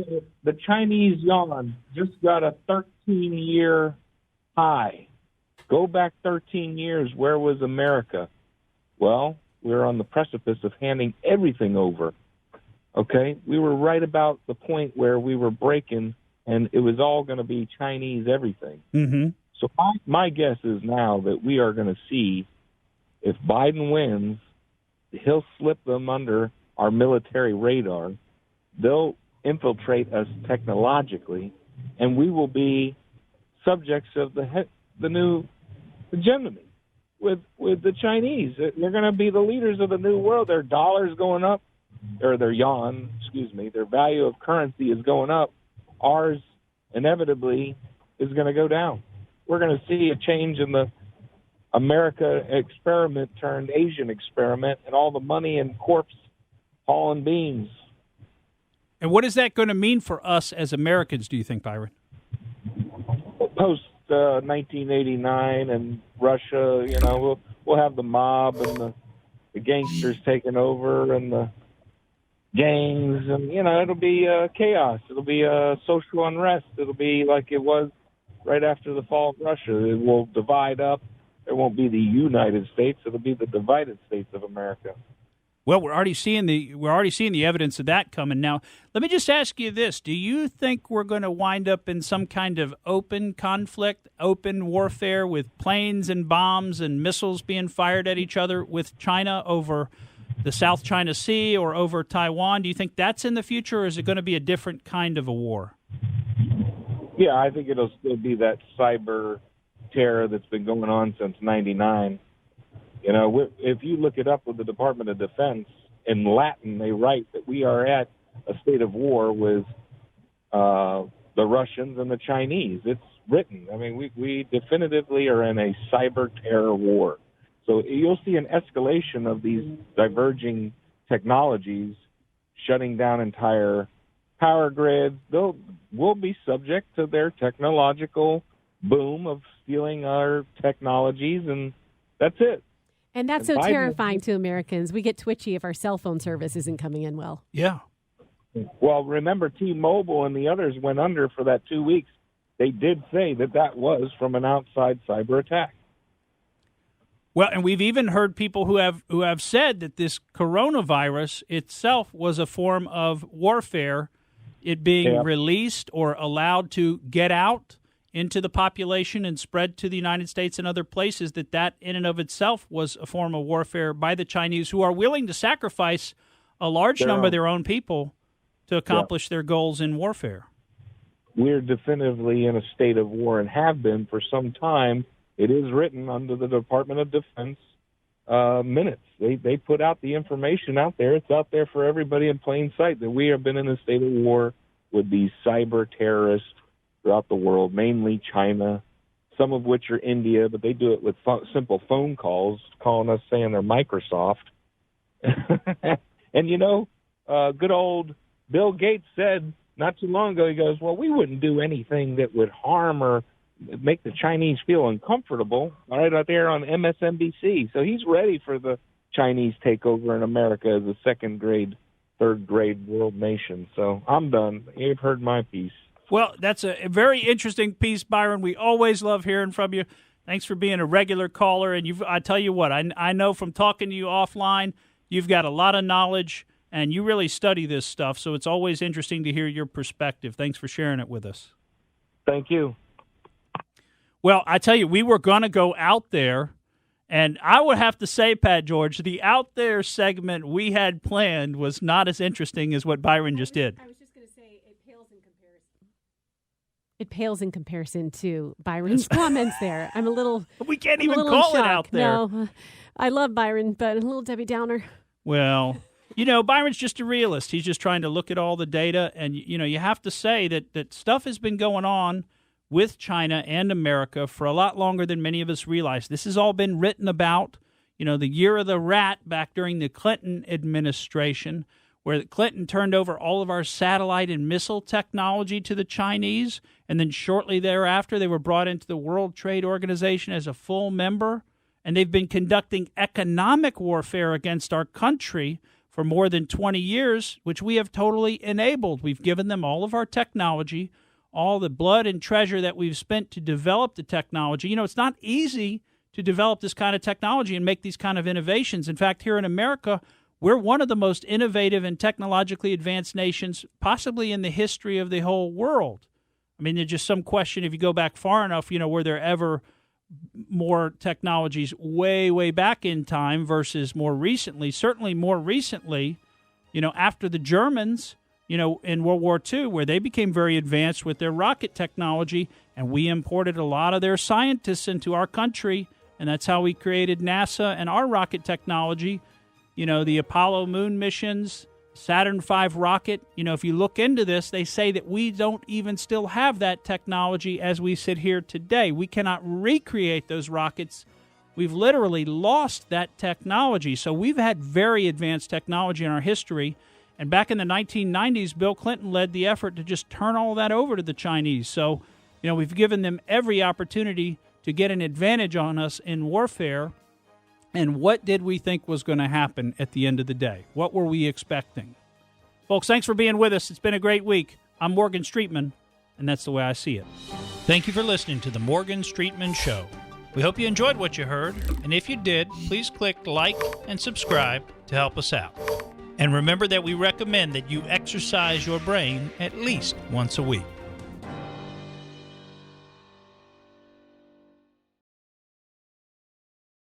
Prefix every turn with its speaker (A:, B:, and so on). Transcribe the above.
A: So the Chinese yuan just got a 13-year high. Go back 13 years, where was America? Well, we were on the precipice of handing everything over, okay? We were right about the point where we were breaking, and it was all going to be Chinese everything.
B: Mm-hmm.
A: So my guess is now that we are going to see, if Biden wins, he'll slip them under our military radar. They'll infiltrate us technologically, and we will be subjects of the new hegemony with the Chinese. They're going to be the leaders of the new world. Their dollar's going up, or their yuan, their value of currency is going up. Ours, inevitably, is going to go down. We're going to see a change in the America experiment turned Asian experiment, and all the money and corpse hauling beans.
B: And what is that going to mean for us as Americans, do you think, Byron?
A: Post 1989 and Russia, we'll have the mob and the gangsters taking over and the gangs, and it'll be chaos. It'll be social unrest. It'll be like it was right after the fall of Russia. It will divide up. It won't be the United States. It'll be the divided states of America.
B: Well, we're already seeing the evidence of that coming. Now, let me just ask you this: do you think we're going to wind up in some kind of open conflict, open warfare, with planes and bombs and missiles being fired at each other with China over the South China Sea or over Taiwan? Do you think that's in the future, or is it going to be a different kind of a war?
A: Yeah, I think it'll still be that cyber terror that's been going on since '99. If you look it up with the Department of Defense, in Latin, they write that we are at a state of war with the Russians and the Chinese. It's written. I mean, we definitively are in a cyber terror war. So you'll see an escalation of these diverging technologies shutting down entire power grids. We'll be subject to their technological boom of stealing our technologies, and that's it.
C: And that's so terrifying to Americans. We get twitchy if our cell phone service isn't coming in well.
B: Yeah.
A: Well, remember, T-Mobile and the others went under for that 2 weeks. They did say that was from an outside cyber attack.
B: Well, and we've even heard people who have said that this coronavirus itself was a form of warfare, it being released or allowed to get out into the population and spread to the United States and other places, that in and of itself was a form of warfare by the Chinese, who are willing to sacrifice a large number of their own people to accomplish their goals in warfare.
A: We're definitively in a state of war and have been for some time. It is written under the Department of Defense minutes. They put out the information out there. It's out there for everybody in plain sight that we have been in a state of war with these cyber terrorists throughout the world, mainly China, some of which are India, but they do it with simple phone calls, calling us saying they're Microsoft. And, good old Bill Gates said not too long ago, he goes, well, we wouldn't do anything that would harm or make the Chinese feel uncomfortable, right out there on MSNBC. So he's ready for the Chinese takeover in America as a second-grade, third-grade world nation. So I'm done. You've heard my piece.
B: Well, that's a very interesting piece, Byron. We always love hearing from you. Thanks for being a regular caller. And I tell you what, I know from talking to you offline, you've got a lot of knowledge, and you really study this stuff. So it's always interesting to hear your perspective. Thanks for sharing it with us.
A: Thank you.
B: Well, I tell you, we were going to go out there, and I would have to say, Pat George, the out there segment we had planned was not as interesting as what Byron just did.
C: I was just going to say it pales in comparison. It pales in comparison to Byron's comments there. I'm a little
B: We can't even call it out there.
C: No, I love Byron, but a little Debbie Downer.
B: Well, Byron's just a realist. He's just trying to look at all the data, and, you have to say that stuff has been going on with China and America for a lot longer than many of us realize. This has all been written about, the year of the rat back during the Clinton administration, where Clinton turned over all of our satellite and missile technology to the Chinese, and then shortly thereafter they were brought into the World Trade Organization as a full member, and they've been conducting economic warfare against our country for for more than 20 years, which we have totally enabled. We've given them all of our technology, all the blood and treasure that we've spent to develop the technology. You know, it's not easy to develop this kind of technology and make these kind of innovations. In fact, here in America, we're one of the most innovative and technologically advanced nations possibly in the history of the whole world. I mean, there's just some question, if you go back far enough, you know, were there ever more technologies way, way back in time versus more recently? Certainly more recently, you know, after the Germans, you know, in World War II, where they became very advanced with their rocket technology, and we imported a lot of their scientists into our country, and that's how we created NASA and our rocket technology. You know, the Apollo moon missions, Saturn V rocket. You know, if you look into this, they say that we don't even still have that technology as we sit here today. We cannot recreate those rockets. We've literally lost that technology. So we've had very advanced technology in our history. And back in the 1990s, Bill Clinton led the effort to just turn all that over to the Chinese. So, you know, we've given them every opportunity to get an advantage on us in warfare. And what did we think was going to happen at the end of the day? What were we expecting? Folks, thanks for being with us. It's been a great week. I'm Morgan Streetman, and that's the way I see it. Thank you for listening to the Morgan Streetman Show. We hope you enjoyed what you heard, and if you did, please click like and subscribe to help us out. And remember that we recommend that you exercise your brain at least once a week.